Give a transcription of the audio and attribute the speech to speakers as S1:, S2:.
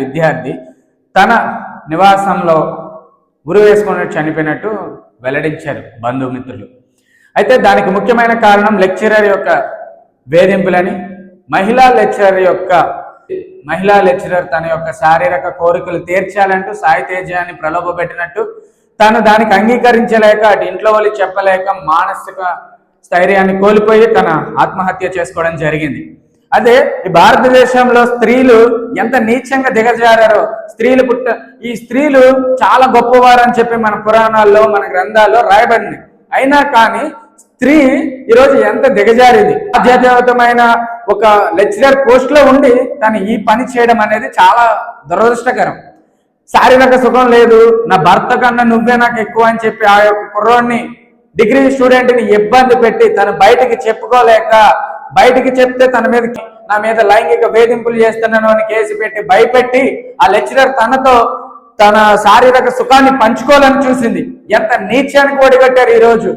S1: విద్యార్థి తన నివాసంలో ఉరి వేసుకుని చనిపోయినట్టు వెల్లడించారు బంధుమిత్రులు. అయితే దానికి ముఖ్యమైన కారణం లెక్చరర్ యొక్క వేధింపులని, మహిళా లెక్చరర్ తన యొక్క శారీరక కోరికలు తీర్చాలంటూ సాయి తేజాన్ని ప్రలోభపెట్టినట్టు, తను దానికి అంగీకరించలేక అటు ఇంట్లో వాళ్ళు చెప్పలేక మానసిక స్థైర్యాన్ని కోల్పోయి తన ఆత్మహత్య చేసుకోవడం జరిగింది. అదే ఈ భారతదేశంలో స్త్రీలు ఎంత నీచంగా దిగజారారో, ఈ స్త్రీలు చాలా గొప్పవారని చెప్పి మన పురాణాల్లో మన గ్రంథాల్లో రాయబడింది. అయినా కానీ స్త్రీ ఈరోజు ఎంత దిగజారింది. బాధ్యతాయుతమైన ఒక లెక్చరర్ పోస్ట్ లో ఉండి తను ఈ పని చేయడం అనేది చాలా దురదృష్టకరం. శారీరక సుఖం లేదు, నా భర్త కన్నా నువ్వే నాకు ఎక్కువ అని చెప్పి ఆ యొక్క కుర్రోడిని, డిగ్రీ స్టూడెంట్ని ఇబ్బంది పెట్టి తను బయటికి చెప్పుకోలేక, బయటికి చెప్తే నా మీద లైంగిక వేధింపులు చేస్తున్నాను అని కేసు పెట్టి భయపెట్టి ఆ లెక్చరర్ తన శారీరక సుఖాన్ని పంచుకోవాలని చూసింది. ఎంత నీచానికి ఒడిగట్టారు ఈరోజు